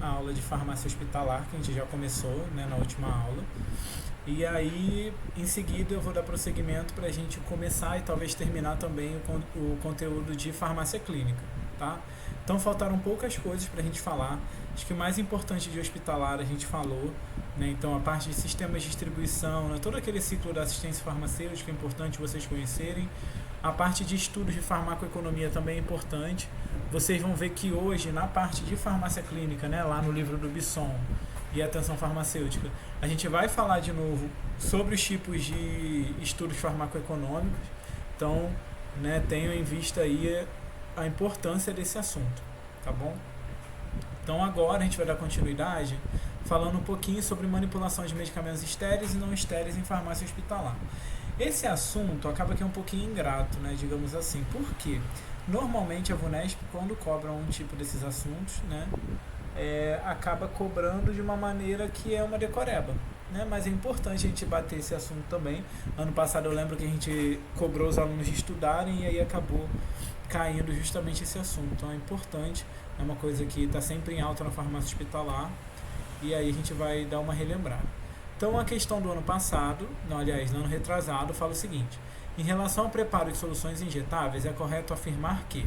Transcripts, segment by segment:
a aula de farmácia hospitalar, que a gente já começou, né, na última aula. E aí, em seguida, eu vou dar prosseguimento para a gente começar e talvez terminar também o conteúdo de farmácia clínica, tá? Então, faltaram poucas coisas para a gente falar. Acho que o mais importante de hospitalar a gente falou, né? Então, a parte de sistemas de distribuição, né? Todo aquele ciclo da assistência farmacêutica é importante vocês conhecerem. A parte de estudos de farmacoeconomia também é importante. Vocês vão ver que hoje, na parte de farmácia clínica, né, lá no livro do Bisson e atenção farmacêutica, a gente vai falar de novo sobre os tipos de estudos farmacoeconômicos. Então, né, tenham em vista aí a importância desse assunto, tá bom? Então agora a gente vai dar continuidade falando um pouquinho sobre manipulação de medicamentos estéreis e não estéreis em farmácia hospitalar. Esse assunto acaba que é um pouquinho ingrato, né, digamos assim. Por quê? Normalmente a VUNESP, quando cobra um tipo desses assuntos, né, acaba cobrando de uma maneira que é uma decoreba, né? Mas é importante a gente bater esse assunto também. Ano passado eu lembro que a gente cobrou os alunos de estudarem e aí acabou caindo justamente esse assunto. Então é importante, é uma coisa que está sempre em alta na farmácia hospitalar e aí a gente vai dar uma relembrada. Então a questão do ano passado, não, aliás, no ano retrasado, fala o seguinte: em relação ao preparo de soluções injetáveis, é correto afirmar que...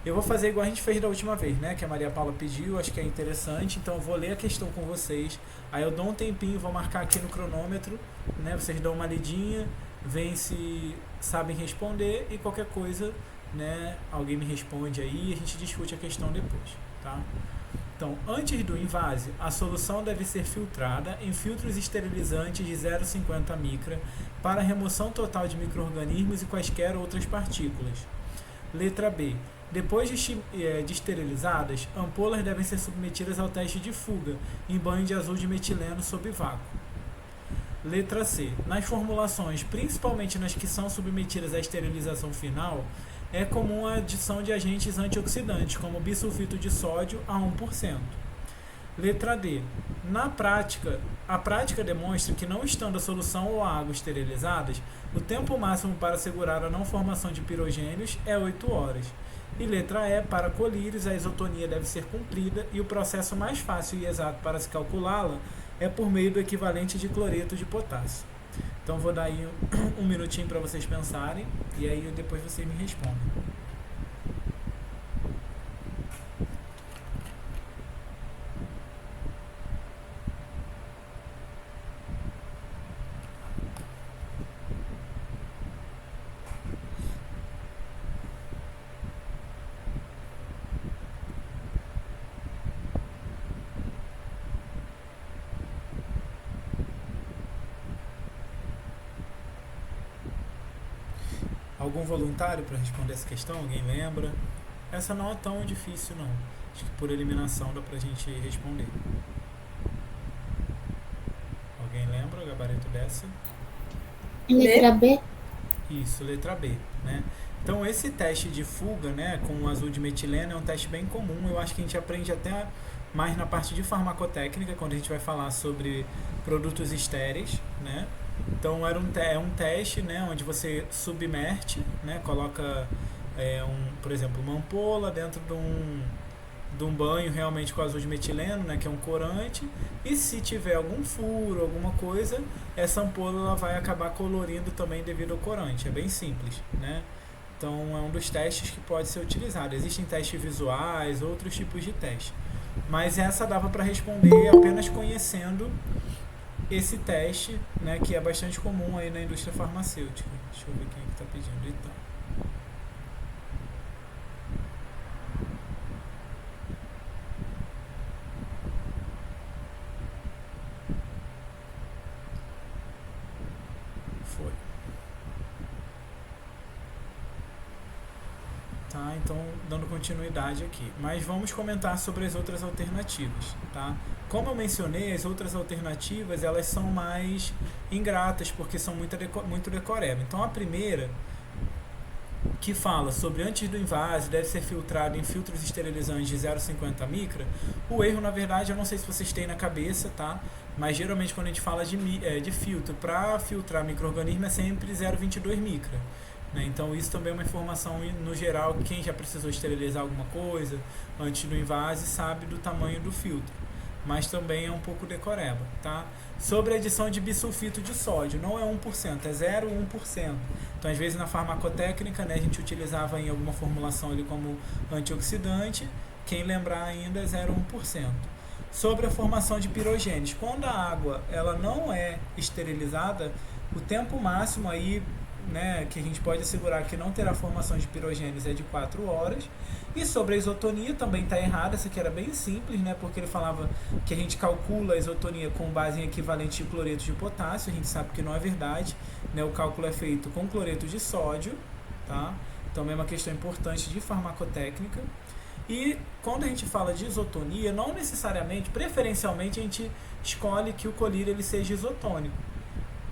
Eu vou fazer igual a gente fez da última vez, né? Que a Maria Paula pediu, acho que é interessante. Então eu vou ler a questão com vocês. Aí eu dou um tempinho, vou marcar aqui no cronômetro, né? Vocês dão uma lidinha, veem se sabem responder e qualquer coisa, né? Alguém me responde aí e a gente discute a questão depois, tá? Então, antes do invase, a solução deve ser filtrada em filtros esterilizantes de 0,50 micra para remoção total de micro-organismos e quaisquer outras partículas. Letra B. Depois de esterilizadas, ampolas devem ser submetidas ao teste de fuga em banho de azul de metileno sob vácuo. Letra C. Nas formulações, principalmente nas que são submetidas à esterilização final, é comum a adição de agentes antioxidantes, como bisulfito de sódio a 1%. Letra D. Na prática, a prática demonstra que, não estando a solução ou a água esterilizadas, o tempo máximo para assegurar a não formação de pirogênios é 8 horas. E letra E. Para colírios, a isotonia deve ser cumprida e o processo mais fácil e exato para se calculá-la é por meio do equivalente de cloreto de potássio. Então vou dar aí um minutinho para vocês pensarem e aí depois vocês me respondem. Algum voluntário para responder essa questão? Alguém lembra? Essa não é tão difícil não. Acho que por eliminação dá pra gente responder. Alguém lembra o gabarito dessa? Letra B? Isso, letra B, né? Então esse teste de fuga, né, com o azul de metileno é um teste bem comum. Eu acho que a gente aprende até mais na parte de farmacotécnica, quando a gente vai falar sobre produtos estéreis, né? Então é um teste, né, onde você submerte, né, coloca, por exemplo, uma ampola dentro de um banho realmente com azul de metileno, né, que é um corante, e se tiver algum furo, alguma coisa, essa ampola ela vai acabar colorindo também devido ao corante. É bem simples, né? Então é um dos testes que pode ser utilizado. Existem testes visuais, outros tipos de teste, mas essa dava para responder apenas conhecendo esse teste, né, que é bastante comum aí na indústria farmacêutica. Deixa eu ver quem é que está pedindo então. Foi. Tá, então dando continuidade aqui. Mas vamos comentar sobre as outras alternativas, tá? Como eu mencionei, as outras alternativas elas são mais ingratas porque são muito decoreba. Então a primeira, que fala sobre antes do invase deve ser filtrado em filtros esterilizantes de 0,50 micra, o erro na verdade eu não sei se vocês têm na cabeça, tá? Mas geralmente quando a gente fala de filtro para filtrar micro-organismo é sempre 0,22 micra. né? Então isso também é uma informação no geral, quem já precisou esterilizar alguma coisa antes do invase sabe do tamanho do filtro, mas também é um pouco decoreba, tá? Sobre a adição de bisulfito de sódio, não é 1%, é 0,1%. Então às vezes na farmacotécnica, né, a gente utilizava em alguma formulação ali como antioxidante, quem lembrar ainda é 0,1%. Sobre a formação de pirogênios, quando a água ela não é esterilizada, o tempo máximo aí, né, que a gente pode assegurar que não terá formação de pirogênios é de 4 horas. E sobre a isotonia também está errada, essa aqui era bem simples, né, porque ele falava que a gente calcula a isotonia com base em equivalente de cloreto de potássio, a gente sabe que não é verdade, né, o cálculo é feito com cloreto de sódio, tá? Também é uma questão importante de farmacotécnica. E quando a gente fala de isotonia, não necessariamente, preferencialmente a gente escolhe que o colírio ele seja isotônico,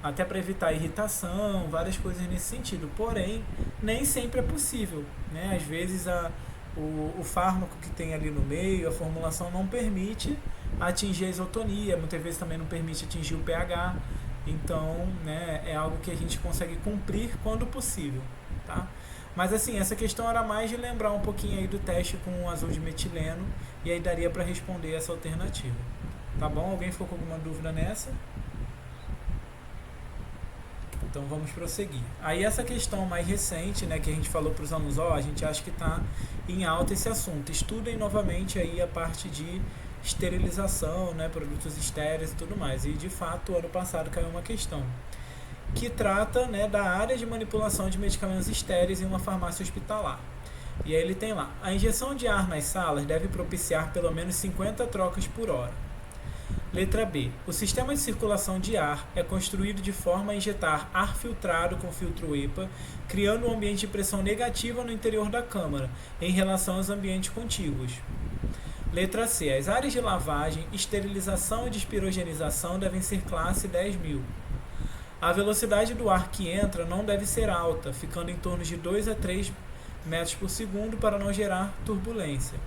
até para evitar irritação, várias coisas nesse sentido. Porém, nem sempre é possível, né? Às vezes o fármaco que tem ali no meio, a formulação não permite atingir a isotonia, muitas vezes também não permite atingir o pH. Então, né, é algo que a gente consegue cumprir quando possível, tá? Mas assim, essa questão era mais de lembrar um pouquinho aí do teste com o azul de metileno, e aí daria para responder essa alternativa. Tá bom? Alguém ficou com alguma dúvida nessa? Então vamos prosseguir. Aí essa questão mais recente, né, que a gente falou para os alunos, a gente acha que está em alta esse assunto. Estudem novamente aí a parte de esterilização, né, produtos estéreis e tudo mais. E de fato, ano passado caiu uma questão que trata, né, da área de manipulação de medicamentos estéreis em uma farmácia hospitalar. E aí ele tem lá: a injeção de ar nas salas deve propiciar pelo menos 50 trocas por hora. Letra B. O sistema de circulação de ar é construído de forma a injetar ar filtrado com filtro EPA, criando um ambiente de pressão negativa no interior da câmara, em relação aos ambientes contíguos. Letra C. As áreas de lavagem, esterilização e despirogenização devem ser classe 10.000. A velocidade do ar que entra não deve ser alta, ficando em torno de 2 a 3 metros por segundo para não gerar turbulência.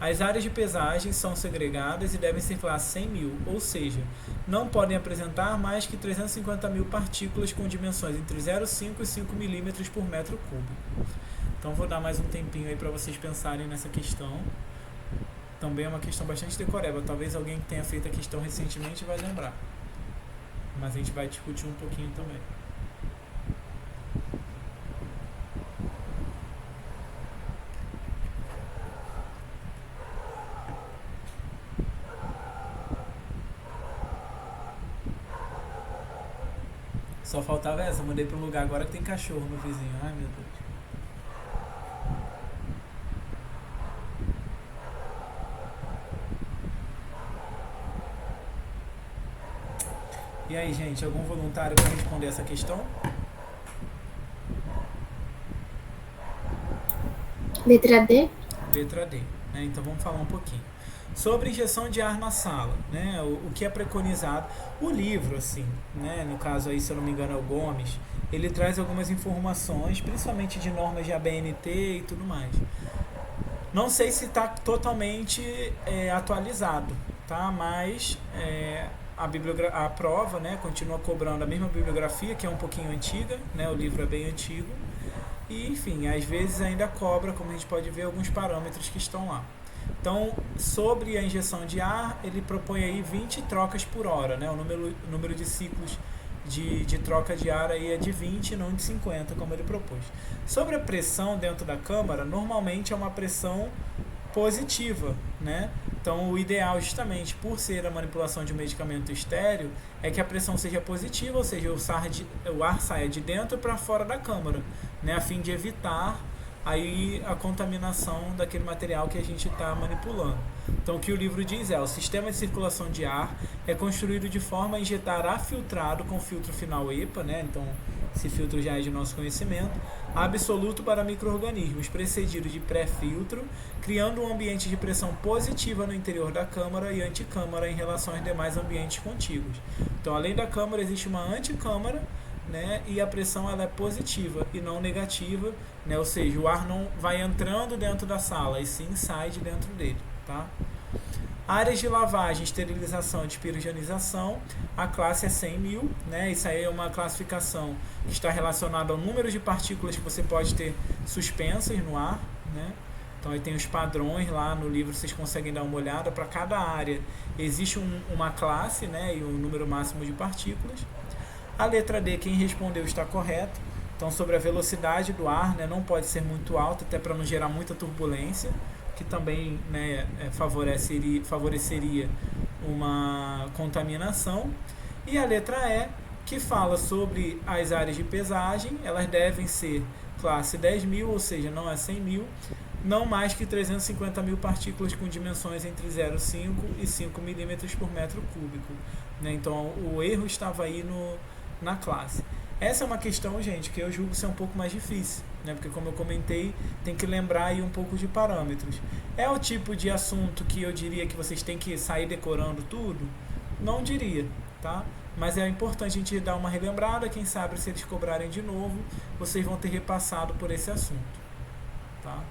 As áreas de pesagem são segregadas e devem ser classe 100.000, ou seja, não podem apresentar mais que 350.000 partículas com dimensões entre 0,5 e 5 milímetros por metro cúbico. Então vou dar mais um tempinho aí para vocês pensarem nessa questão. Também é uma questão bastante decoreba, talvez alguém que tenha feito a questão recentemente vai lembrar. Mas a gente vai discutir um pouquinho também. Só faltava essa, mudei para um lugar agora que tem cachorro no vizinho. Ai, meu Deus. E aí, gente, algum voluntário para responder essa questão? Letra D. Letra D, né? Então vamos falar um pouquinho sobre injeção de ar na sala, né? O que é preconizado. O livro, assim, né? No caso aí, se eu não me engano, é o Gomes. Ele traz algumas informações, principalmente de normas de ABNT e tudo mais. Não sei se está totalmente atualizado, tá? Mas a prova, né, continua cobrando a mesma bibliografia, que é um pouquinho antiga, né? O livro é bem antigo. E, enfim, às vezes ainda cobra, como a gente pode ver, alguns parâmetros que estão lá. Então, sobre a injeção de ar, ele propõe aí 20 trocas por hora, né? O número de ciclos de troca de ar aí é de 20, não de 50, como ele propôs. Sobre a pressão dentro da câmara, normalmente é uma pressão positiva, né? Então, o ideal, justamente por ser a manipulação de um medicamento estéreo, é que a pressão seja positiva, ou seja, o ar saia de dentro para fora da câmara, né? A fim de evitar aí a contaminação daquele material que a gente está manipulando. Então, o que o livro diz é: o sistema de circulação de ar é construído de forma a injetar ar filtrado com filtro final EPA, né? Então, esse filtro já é de nosso conhecimento, absoluto para micro-organismos, precedido de pré-filtro, criando um ambiente de pressão positiva no interior da câmara e anticâmara em relação aos demais ambientes contíguos. Então, além da câmara, existe uma anticâmara, né, e a pressão ela é positiva e não negativa, né, ou seja, o ar não vai entrando dentro da sala e sim sai de dentro dele, tá? Áreas de lavagem, esterilização e despirogenização, a classe é 100.000, né? Isso aí é uma classificação que está relacionada ao número de partículas que você pode ter suspensas no ar, né? Então aí tem os padrões lá no livro, vocês conseguem dar uma olhada. Para cada área existe uma classe, né? E um número máximo de partículas. A letra D, quem respondeu está correto. Então, sobre a velocidade do ar, né, não pode ser muito alta, até para não gerar muita turbulência, que também, né, favoreceria uma contaminação. E a letra E, que fala sobre as áreas de pesagem, elas devem ser classe 10.000, ou seja, não é 100.000, não mais que 350.000 partículas com dimensões entre 0,5 e 5 milímetros por metro cúbico, né? Então, o erro estava aí na classe. Essa é uma questão, gente, que eu julgo ser um pouco mais difícil, né? Porque, como eu comentei, tem que lembrar aí um pouco de parâmetros. É o tipo de assunto que eu diria que vocês têm que sair decorando tudo? Não diria, tá? Mas é importante a gente dar uma relembrada, quem sabe se eles cobrarem de novo, vocês vão ter repassado por esse assunto, tá?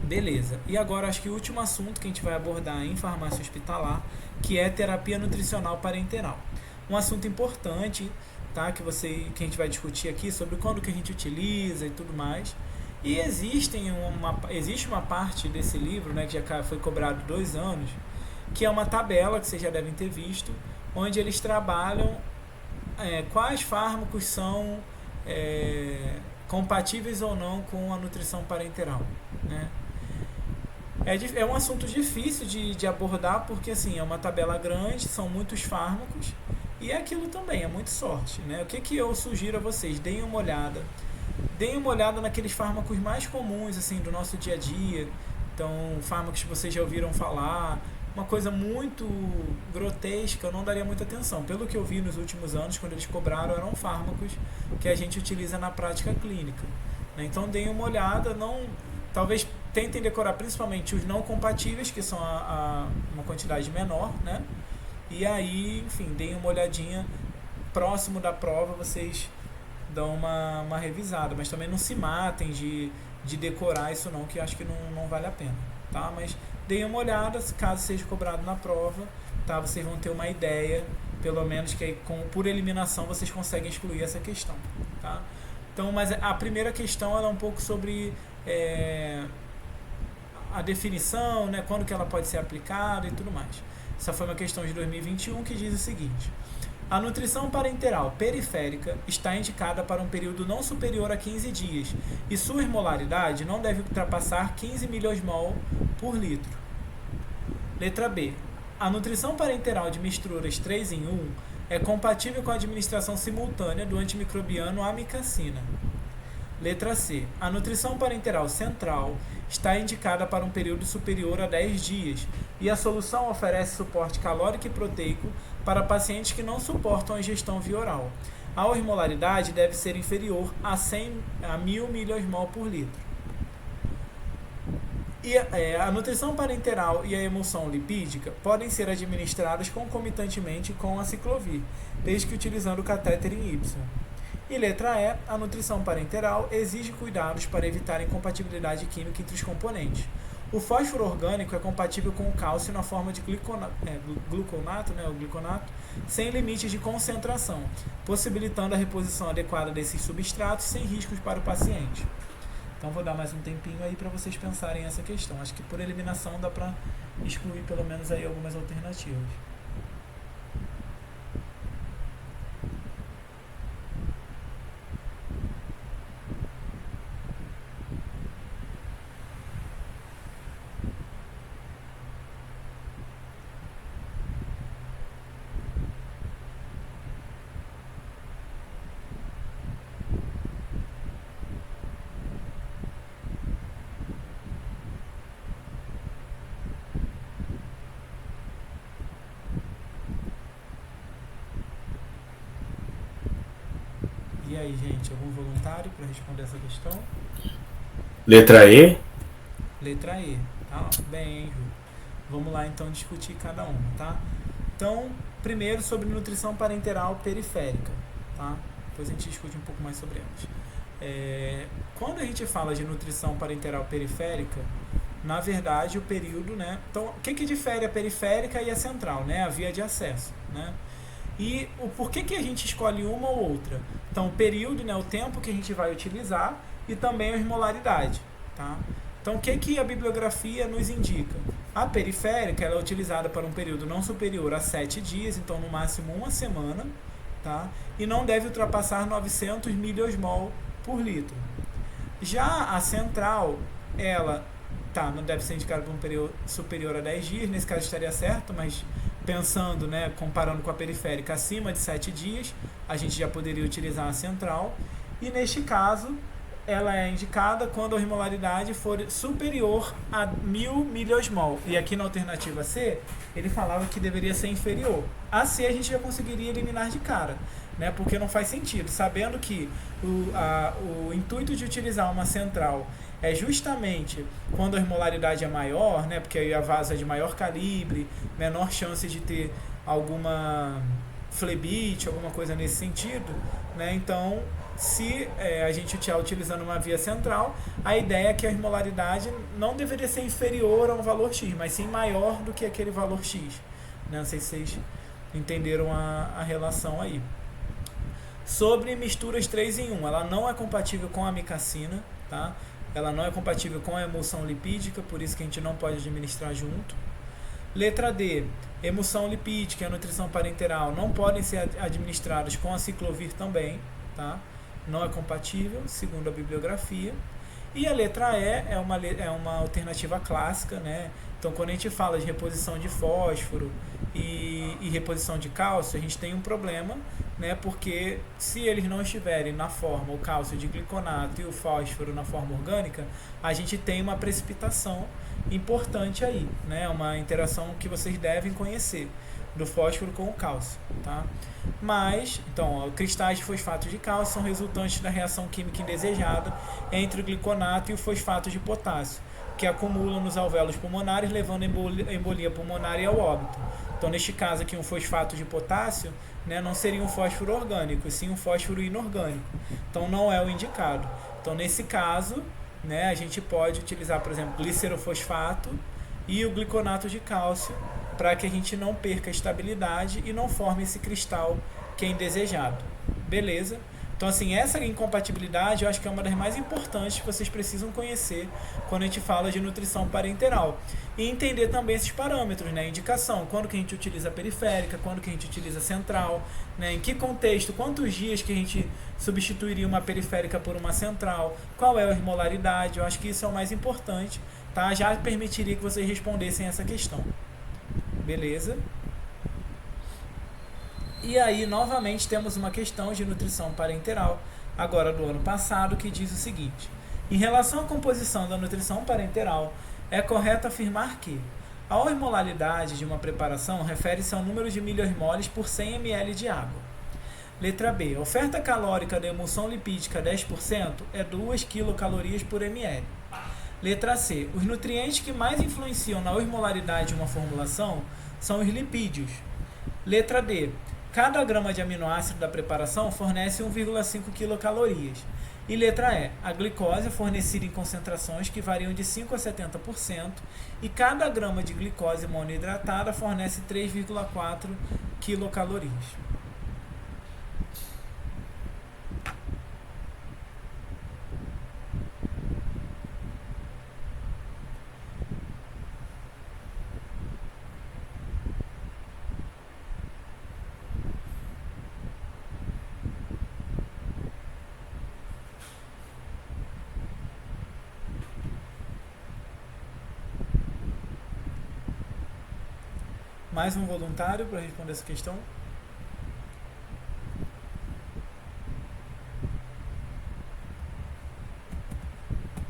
Beleza. E agora acho que o último assunto que a gente vai abordar em farmácia hospitalar, que é terapia nutricional parenteral. Um assunto importante, tá? Que a gente vai discutir aqui sobre quando que a gente utiliza e tudo mais. E existe uma parte desse livro, né, que já foi cobrado 2 anos, que é uma tabela que vocês já devem ter visto, onde eles trabalham quais fármacos são compatíveis ou não com a nutrição parenteral, né? É um assunto difícil de abordar, porque assim, é uma tabela grande, são muitos fármacos, e é aquilo também, é muito sorte, né? O que eu sugiro a vocês? Deem uma olhada naqueles fármacos mais comuns assim, do nosso dia a dia. Então, fármacos que vocês já ouviram falar, uma coisa muito grotesca, eu não daria muita atenção. Pelo que eu vi nos últimos anos, quando eles cobraram, eram fármacos que a gente utiliza na prática clínica, né? Então, deem uma olhada, talvez tentem decorar principalmente os não compatíveis, que são uma quantidade menor, né? E aí, enfim, deem uma olhadinha próximo da prova, vocês dão uma revisada, mas também não se matem de decorar isso não, que acho que não vale a pena, tá? Mas deem uma olhada, caso seja cobrado na prova, tá? Vocês vão ter uma ideia, pelo menos que aí, por eliminação vocês conseguem excluir essa questão, tá? Então, mas a primeira questão ela é um pouco sobre a definição, né, quando que ela pode ser aplicada e tudo mais. Essa foi uma questão de 2021 que diz o seguinte: a nutrição parenteral periférica está indicada para um período não superior a 15 dias e sua osmolaridade não deve ultrapassar 15 miliosmol por litro. Letra B. A nutrição parenteral de misturas 3 em 1 é compatível com a administração simultânea do antimicrobiano amicacina. Letra C. A nutrição parenteral central está indicada para um período superior a 10 dias e a solução oferece suporte calórico e proteico para pacientes que não suportam a ingestão via oral. A osmolaridade deve ser inferior a 1.000 miliosmol por litro. E a nutrição parenteral e a emulsão lipídica podem ser administradas concomitantemente com a ciclovir, desde que utilizando o catéter em Y. E letra E, a nutrição parenteral exige cuidados para evitar incompatibilidade química entre os componentes. O fósforo orgânico é compatível com o cálcio na forma de gluconato, né, o gliconato, sem limites de concentração, possibilitando a reposição adequada desses substratos sem riscos para o paciente. Então vou dar mais um tempinho aí para vocês pensarem essa questão. Acho que por eliminação dá para excluir pelo menos aí algumas alternativas. E aí, gente, algum voluntário para responder essa questão? Letra E. Letra E, tá? Bem, Ju. Vamos lá então discutir cada uma, tá? Então, primeiro sobre nutrição parenteral periférica, tá? Depois a gente discute um pouco mais sobre elas. Quando a gente fala de nutrição parenteral periférica, na verdade, o período, né? Então, o que difere a periférica e a central, né? A via de acesso, né? E o porquê que a gente escolhe uma ou outra? Então, o período, né? O tempo que a gente vai utilizar e também a osmolaridade, tá? Então, o que a bibliografia nos indica? A periférica ela é utilizada para um período não superior a 7 dias, então no máximo uma semana, tá? E não deve ultrapassar 900 miliosmol por litro. Já a central, ela não deve ser indicada por um período superior a 10 dias, nesse caso estaria certo, mas pensando, né, comparando com a periférica, acima de 7 dias, a gente já poderia utilizar a central. E neste caso, ela é indicada quando a osmolaridade for superior a 1000 miliosmol. E aqui na alternativa C, ele falava que deveria ser inferior. A C a gente já conseguiria eliminar de cara, né? Porque não faz sentido. Sabendo que o intuito de utilizar uma central é justamente quando a osmolaridade é maior, né? Porque aí a vaso é de maior calibre, menor chance de ter alguma flebite, alguma coisa nesse sentido, né? Então, se a gente estiver utilizando uma via central, a ideia é que a osmolaridade não deveria ser inferior a um valor X, mas sim maior do que aquele valor X. Né? Não sei se vocês entenderam a relação aí. Sobre misturas 3 em 1, ela não é compatível com a amicacina, tá? Ela não é compatível com a emulsão lipídica, por isso que a gente não pode administrar junto. Letra D, emulsão lipídica e a nutrição parenteral não podem ser administradas com a ciclovir também, tá? Não é compatível, segundo a bibliografia. E a letra E é uma alternativa clássica, né? Então, quando a gente fala de reposição de fósforo e reposição de cálcio, a gente tem um problema, né? Porque se eles não estiverem na forma, o cálcio de gliconato e o fósforo na forma orgânica, a gente tem uma precipitação importante aí, né? Uma interação que vocês devem conhecer do fósforo com o cálcio, tá? Mas, então, cristais de fosfato de cálcio são resultantes da reação química indesejada entre o gliconato e o fosfato de potássio, que acumulam nos alvéolos pulmonares, levando a embolia pulmonar e ao óbito. Então, neste caso aqui, um fosfato de potássio, né, não seria um fósforo orgânico, e sim um fósforo inorgânico. Então, não é o indicado. Então, nesse caso, né, a gente pode utilizar, por exemplo, glicerofosfato e o gliconato de cálcio, para que a gente não perca a estabilidade e não forme esse cristal que é indesejado. Beleza? Então, assim, essa incompatibilidade eu acho que é uma das mais importantes que vocês precisam conhecer quando a gente fala de nutrição parenteral. E entender também esses parâmetros, né? Indicação, quando que a gente utiliza a periférica, quando que a gente utiliza a central, né? Em que contexto, quantos dias que a gente substituiria uma periférica por uma central, qual é a osmolaridade, eu acho que isso é o mais importante, tá? Já permitiria que vocês respondessem essa questão. Beleza? E aí, novamente, temos uma questão de nutrição parenteral, agora do ano passado, que diz o seguinte: em relação à composição da nutrição parenteral, é correto afirmar que a osmolaridade de uma preparação refere-se ao número de miliosmoles por 100 ml de água. Letra B. A oferta calórica da emulsão lipídica 10% é 2 quilocalorias por ml. Letra C. Os nutrientes que mais influenciam na osmolaridade de uma formulação são os lipídios. Letra D. Cada grama de aminoácido da preparação fornece 1,5 quilocalorias. E letra E. A glicose é fornecida em concentrações que variam de 5 a 70% e cada grama de glicose monoidratada fornece 3,4 quilocalorias. Mais um voluntário para responder essa questão?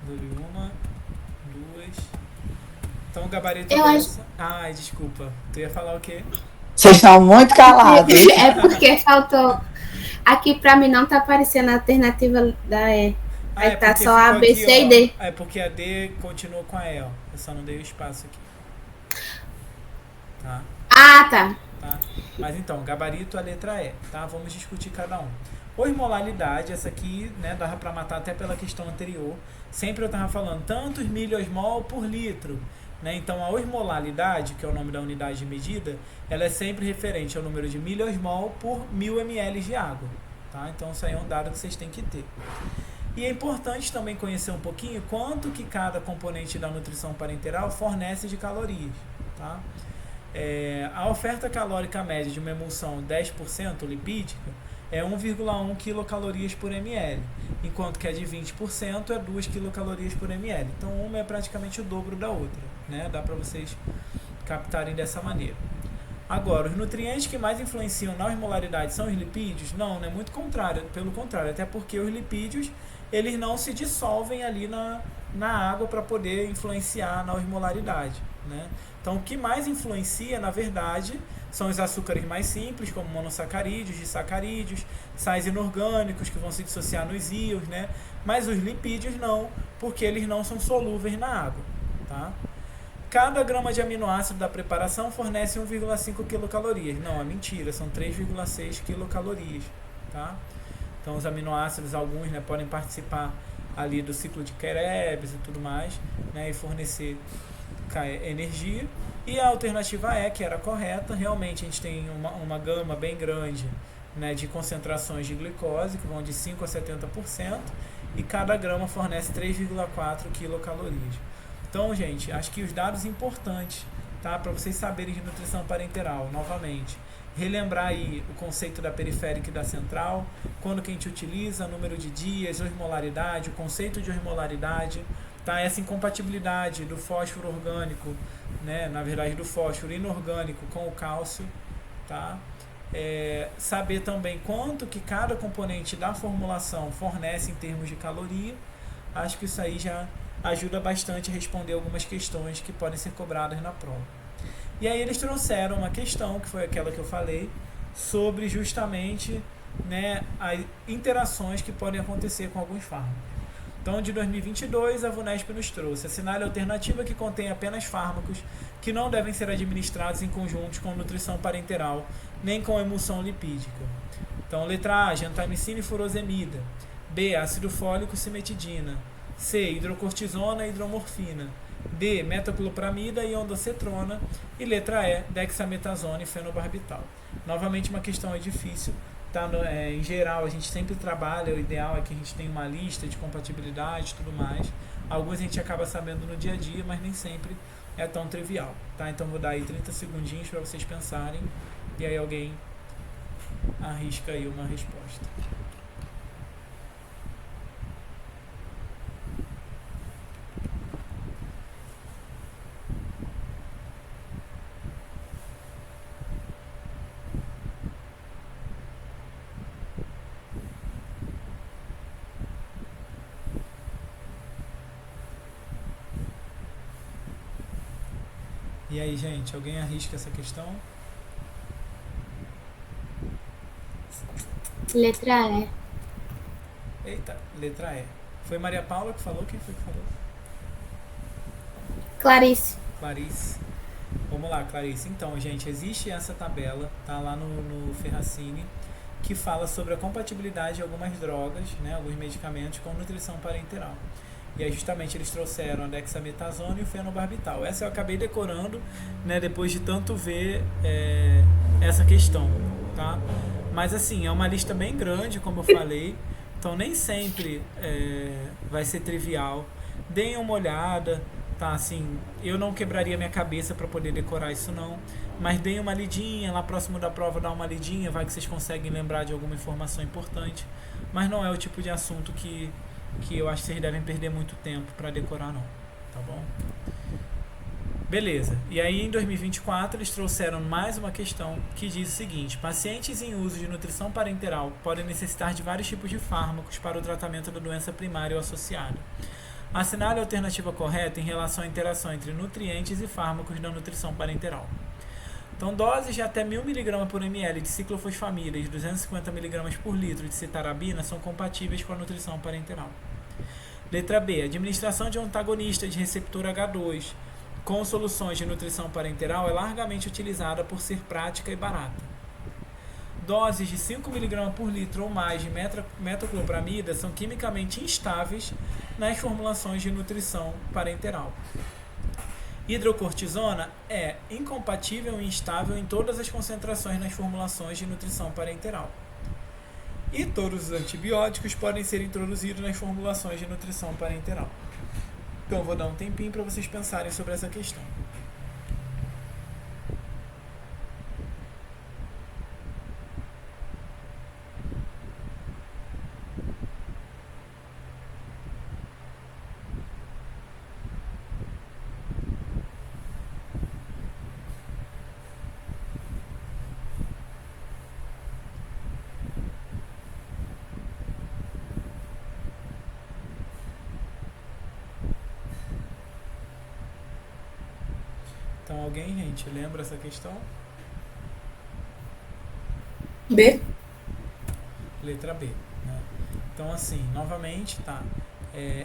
Dou-lhe uma, duas. Então o gabarito dessa... Ai, desculpa. Tu ia falar o quê? Vocês estão muito calados. É porque faltou. Aqui pra mim não tá aparecendo a alternativa da E. Aí tá só A, B, C e D. É porque a D continuou com a E, ó. Eu só não dei o espaço aqui. Tá? Ah, tá. Mas então, gabarito, a letra E, tá? Vamos discutir cada um. Osmolalidade, essa aqui, né, dava para matar até pela questão anterior. Sempre eu estava falando tantos miliosmol por litro. Né? Então, a osmolalidade, que é o nome da unidade de medida, ela é sempre referente ao número de miliosmol por 1000 ml de água. Tá? Então, isso aí é um dado que vocês têm que ter. E é importante também conhecer um pouquinho quanto que cada componente da nutrição parenteral fornece de calorias. Tá? A oferta calórica média de uma emulsão 10% lipídica é 1,1 quilocalorias por ml, enquanto que a de 20% é 2 quilocalorias por ml. Então, uma é praticamente o dobro da outra, né? Dá para vocês captarem dessa maneira. Agora, os nutrientes que mais influenciam na osmolaridade são os lipídios? Não, é muito contrário, pelo contrário, até porque os lipídios eles não se dissolvem ali na água para poder influenciar na osmolaridade, né? Então, o que mais influencia, na verdade, são os açúcares mais simples, como monossacarídeos, disacarídeos, sais inorgânicos que vão se dissociar nos íons, né? Mas os lipídios não, porque eles não são solúveis na água, tá? Cada grama de aminoácido da preparação fornece 1,5 quilocalorias. Não, é mentira, são 3,6 quilocalorias, tá? Então, os aminoácidos, alguns, né, podem participar ali do ciclo de Krebs e tudo mais, né, e fornecer energia. E a alternativa que era correta, realmente a gente tem uma gama bem grande, né, de concentrações de glicose, que vão de 5% a 70%, e cada grama fornece 3,4 quilocalorias. Então, gente, acho que os dados importantes, tá, para vocês saberem de nutrição parenteral, novamente, relembrar aí o conceito da periférica e da central, quando que a gente utiliza, número de dias, osmolaridade, o conceito de osmolaridade, tá? Essa incompatibilidade do fósforo orgânico, né? Na verdade do fósforo inorgânico com o cálcio, tá? Saber também quanto que cada componente da formulação fornece em termos de caloria. Acho que isso aí já ajuda bastante a responder algumas questões que podem ser cobradas na prova. E aí eles trouxeram uma questão, que foi aquela que eu falei, sobre justamente, né, as interações que podem acontecer com alguns fármacos. Então, de 2022, a VUNESP nos trouxe: assinale a alternativa que contém apenas fármacos que não devem ser administrados em conjuntos com nutrição parenteral, nem com emulsão lipídica. Então, letra A, gentamicina e furosemida. B, ácido fólico e cimetidina. C, hidrocortisona e hidromorfina. D, metoclopramida e ondansetrona. E letra E, dexametasona e fenobarbital. Novamente, uma questão difícil. Tá? Em geral, a gente sempre trabalha, o ideal é que a gente tenha uma lista de compatibilidade e tudo mais. Alguns a gente acaba sabendo no dia a dia, mas nem sempre é tão trivial. Tá? Então, vou dar aí 30 segundinhos para vocês pensarem. E aí alguém arrisca aí uma resposta. E aí, gente, alguém arrisca essa questão? Letra E. Eita, letra E. Foi Maria Paula que falou? Quem foi que falou? Clarice. Clarice. Vamos lá, Clarice. Então, gente, existe essa tabela, tá lá no Ferracini, que fala sobre a compatibilidade de algumas drogas, né, alguns medicamentos com nutrição parenteral. E aí justamente eles trouxeram a dexametasona e o fenobarbital. Essa eu acabei decorando, né, depois de tanto ver essa questão, tá? Mas assim, é uma lista bem grande, como eu falei, então nem sempre vai ser trivial. Deem uma olhada, tá? Assim, eu não quebraria minha cabeça para poder decorar isso não, mas deem uma lidinha, lá próximo da prova dá uma lidinha, vai que vocês conseguem lembrar de alguma informação importante, mas não é o tipo de assunto que eu acho que vocês devem perder muito tempo para decorar não, tá bom? Beleza, e aí em 2024 eles trouxeram mais uma questão que diz o seguinte: pacientes em uso de nutrição parenteral podem necessitar de vários tipos de fármacos para o tratamento da doença primária ou associada. Assinale a alternativa correta em relação à interação entre nutrientes e fármacos da nutrição parenteral. Então, doses de até 1000 mg por ml de ciclofosfamida e 250 mg por litro de citarabina são compatíveis com a nutrição parenteral. Letra B. Administração de um antagonista de receptor H2 com soluções de nutrição parenteral é largamente utilizada por ser prática e barata. doses de 5 mg por litro ou mais de metoclopramida são quimicamente instáveis nas formulações de nutrição parenteral. Hidrocortisona é incompatível e instável em todas as concentrações nas formulações de nutrição parenteral. E todos os antibióticos podem ser introduzidos nas formulações de nutrição parenteral. Então, eu vou dar um tempinho para vocês pensarem sobre essa questão. Então, alguém, gente, lembra essa questão? B. Letra B. Né? Então, assim, novamente, tá?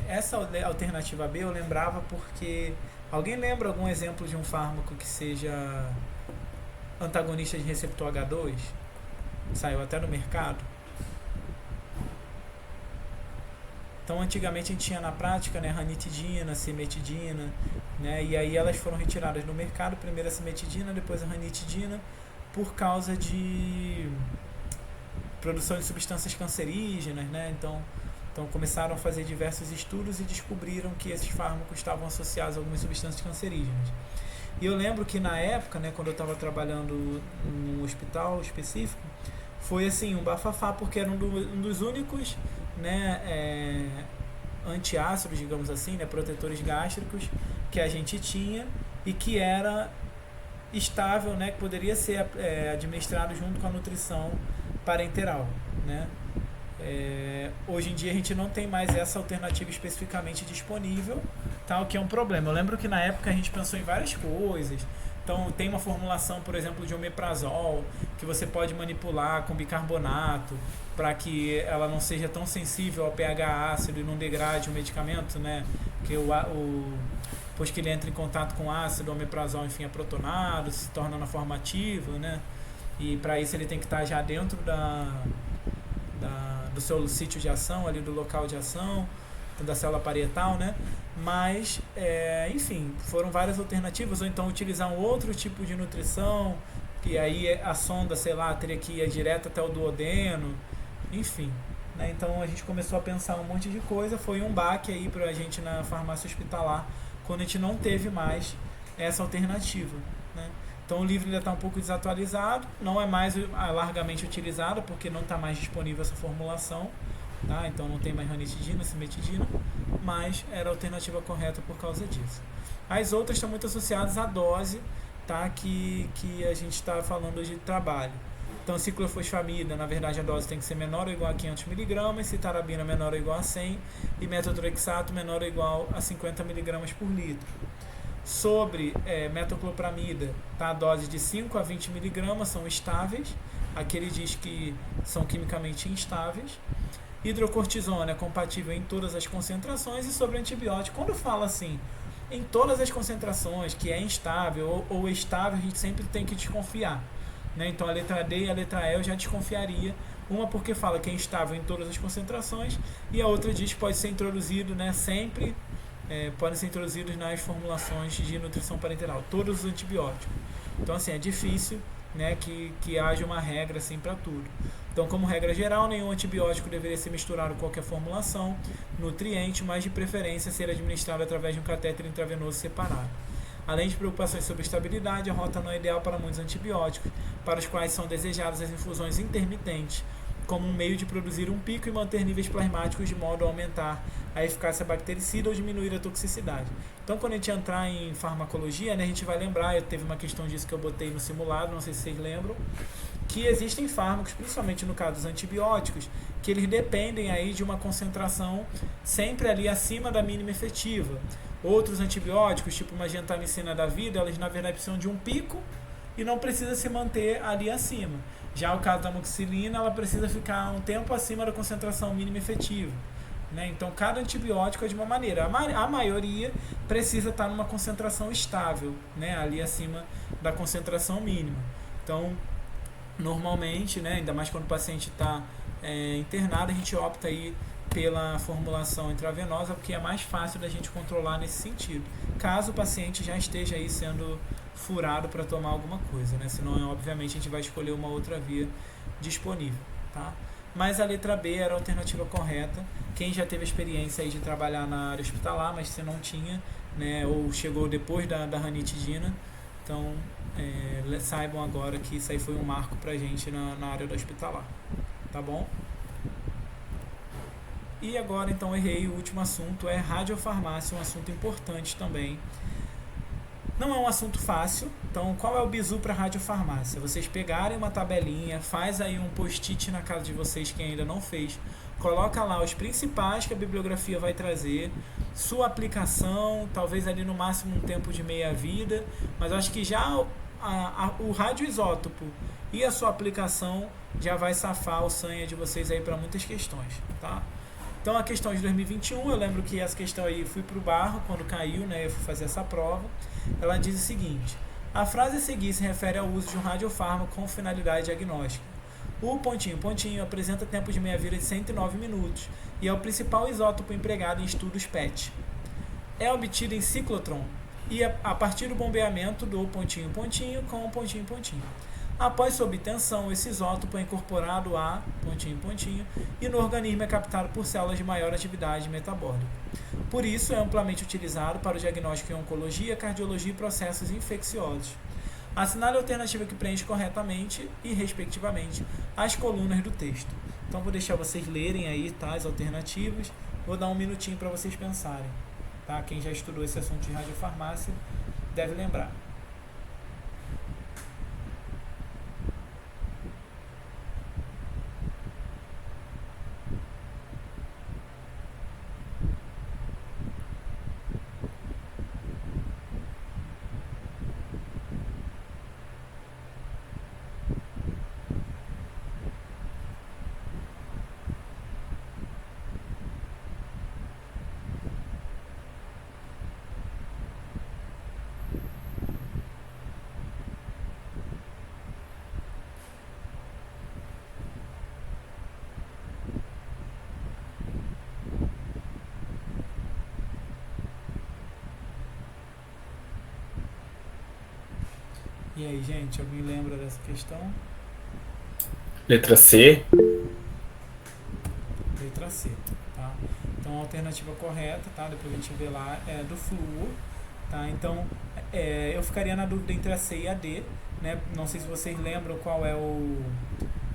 Essa alternativa B eu lembrava porque... Alguém lembra algum exemplo de um fármaco que seja antagonista de receptor H2? Saiu até no mercado? Então, antigamente a gente tinha na prática, né, ranitidina, cimetidina, né, e aí elas foram retiradas do mercado, primeiro a cimetidina, depois a ranitidina, por causa de produção de substâncias cancerígenas, né, então começaram a fazer diversos estudos e descobriram que esses fármacos estavam associados a algumas substâncias cancerígenas. E eu lembro que na época, né, quando eu estava trabalhando num hospital específico, foi assim, um bafafá, porque era um dos únicos, né, antiácidos, digamos assim, né, protetores gástricos que a gente tinha e que era estável, né, que poderia ser administrado junto com a nutrição parenteral, né. Hoje em dia a gente não tem mais essa alternativa especificamente disponível, tá, o que é um problema. Eu lembro que na época a gente pensou em várias coisas. Então tem uma formulação, por exemplo, de omeprazol, que você pode manipular com bicarbonato para que ela não seja tão sensível ao pH ácido e não degrade o medicamento, né? Que depois que ele entra em contato com ácido, o omeprazol, enfim, é protonado, se torna na forma ativa, né? E para isso ele tem que estar já dentro do seu sítio de ação, ali do local de ação, da célula parietal, né? Mas, enfim, foram várias alternativas, ou então utilizar um outro tipo de nutrição, que aí a sonda, sei lá, teria que ir direto até o duodeno, enfim, né? Então a gente começou a pensar um monte de coisa, foi um baque aí pra gente na farmácia hospitalar, quando a gente não teve mais essa alternativa, né? Então o livro ainda está um pouco desatualizado, não é mais largamente utilizado, porque não está mais disponível essa formulação, tá? Então não tem mais ranitidina, cimetidina, mas era a alternativa correta por causa disso. As outras estão muito associadas à dose, tá? Que a gente está falando de trabalho. Então ciclofosfamida, na verdade a dose tem que ser menor ou igual a 500 mg, citarabina menor ou igual a 100 e metotrexato menor ou igual a 50 mg por litro. Sobre metoclopramida, tá? A dose de 5 a 20 mg são estáveis, aqui ele diz que são quimicamente instáveis. Hidrocortisona é compatível em todas as concentrações. E sobre antibiótico, quando fala assim, em todas as concentrações, que é instável ou estável, a gente sempre tem que desconfiar, né? Então a letra D e a letra E eu já desconfiaria. Uma porque fala que é instável em todas as concentrações, e a outra diz que pode ser introduzido, né, sempre, podem ser introduzidos nas formulações de nutrição parenteral, todos os antibióticos. Então assim, é difícil, né, que haja uma regra assim para tudo. Então, como regra geral, nenhum antibiótico deveria ser misturado com qualquer formulação, nutriente, mas de preferência ser administrado através de um catéter intravenoso separado. Além de preocupações sobre estabilidade, a rota não é ideal para muitos antibióticos, para os quais são desejadas as infusões intermitentes, como um meio de produzir um pico e manter níveis plasmáticos de modo a aumentar a eficácia bactericida ou diminuir a toxicidade. Então, quando a gente entrar em farmacologia, né, a gente vai lembrar, teve uma questão disso que eu botei no simulado, não sei se vocês lembram, que existem fármacos, principalmente no caso dos antibióticos, que eles dependem aí de uma concentração sempre ali acima da mínima efetiva. Outros antibióticos, tipo uma gentamicina da vida, elas na verdade precisam de um pico e não precisa se manter ali acima. Já o caso da amoxicilina, ela precisa ficar um tempo acima da concentração mínima efetiva, né? Então, cada antibiótico é de uma maneira. A maioria precisa estar numa concentração estável, né, ali acima da concentração mínima. Então, normalmente, né, ainda mais quando o paciente está internado, a gente opta aí pela formulação intravenosa, porque é mais fácil da gente controlar nesse sentido, caso o paciente já esteja aí sendo furado para tomar alguma coisa, né? Senão, obviamente, a gente vai escolher uma outra via disponível, tá? Mas a letra B era a alternativa correta. Quem já teve experiência aí de trabalhar na área hospitalar, mas se não tinha, né, ou chegou depois da ranitidina, então saibam agora que isso aí foi um marco pra gente na área do hospitalar, tá bom? E agora, então, errei, o último assunto é radiofarmácia, um assunto importante também. Não é um assunto fácil, então qual é o bizu para radiofarmácia? Vocês pegarem uma tabelinha, faz aí um post-it na casa de vocês, quem ainda não fez, coloca lá os principais que a bibliografia vai trazer, sua aplicação, talvez ali no máximo um tempo de meia-vida, mas eu acho que já o radioisótopo e a sua aplicação já vai safar o sanha de vocês aí para muitas questões, tá? Então a questão de 2021, eu lembro que essa questão aí fui pro barro quando caiu, né? Eu fui fazer essa prova. Ela diz o seguinte: a frase a seguir se refere ao uso de um radiofármaco com finalidade diagnóstica. O pontinho apresenta tempo de meia-vida de 109 minutos e é o principal isótopo empregado em estudos PET. É obtido em ciclotron e a partir do bombeamento do pontinho com o pontinho. Após sua obtenção, esse isótopo é incorporado a pontinho e no organismo é captado por células de maior atividade metabólica. Por isso, é amplamente utilizado para o diagnóstico em oncologia, cardiologia e processos infecciosos. Assinale a alternativa que preenche corretamente e, respectivamente, as colunas do texto. Então, vou deixar vocês lerem aí, tá, as alternativas. Vou dar um minutinho para vocês pensarem. Tá? Quem já estudou esse assunto de radiofarmácia deve lembrar. E aí, gente, alguém lembra dessa questão? Letra C. Letra C, tá? Então, a alternativa correta, tá? Depois a gente vê lá, é do flúor, tá? Então, eu ficaria na dúvida entre a C e a D, né? Não sei se vocês lembram qual é o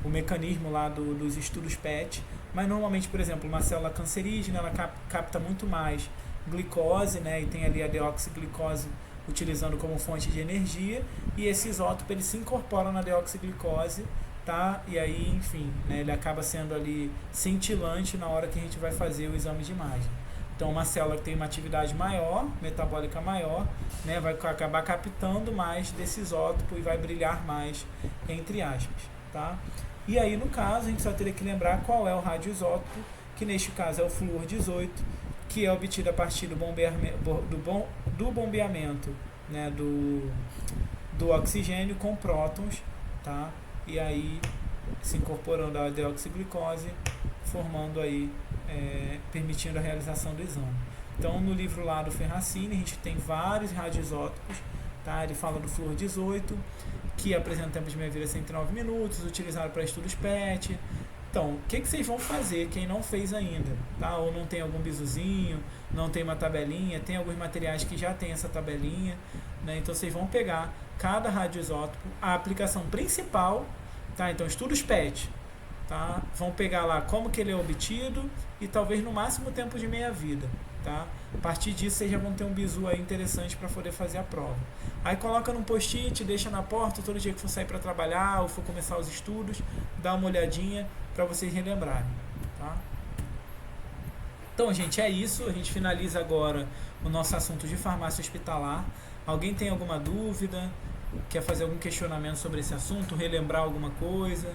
mecanismo lá dos estudos PET, mas normalmente, por exemplo, uma célula cancerígena, ela capta muito mais glicose, né? E tem ali a deoxiglicose utilizando como fonte de energia, e esse isótopo ele se incorpora na deoxiglicose, tá? E aí, enfim, né, ele acaba sendo ali cintilante na hora que a gente vai fazer o exame de imagem. Então, uma célula que tem uma atividade maior, metabólica maior, né, vai acabar captando mais desse isótopo e vai brilhar mais, entre aspas, tá? E aí, no caso, a gente só teria que lembrar qual é o radioisótopo, que neste caso é o flúor 18, que é obtido a partir do bombeamento, né, do oxigênio com prótons, tá? E aí se incorporando a deoxiglicose, formando aí, permitindo a realização do exame. Então, no livro lá do Ferracini, a gente tem vários radioisótopos, tá? Ele fala do flúor 18, que apresenta tempo de meia-vida 109 minutos, utilizado para estudos PET. Então, o que vocês vão fazer, quem não fez ainda, tá? Ou não tem algum bizuzinho, não tem uma tabelinha, tem alguns materiais que já tem essa tabelinha, né? Então, vocês vão pegar cada radioisótopo, a aplicação principal, tá? Então, estudos PET, tá? Vão pegar lá como que ele é obtido e talvez no máximo tempo de meia-vida, tá? A partir disso, vocês já vão ter um bizu aí interessante para poder fazer a prova. Aí coloca num post-it, deixa na porta, todo dia que for sair para trabalhar ou for começar os estudos, dá uma olhadinha para vocês relembrarem, tá? Então, gente, é isso. A gente finaliza agora o nosso assunto de farmácia hospitalar. Alguém tem alguma dúvida? Quer fazer algum questionamento sobre esse assunto? Relembrar alguma coisa?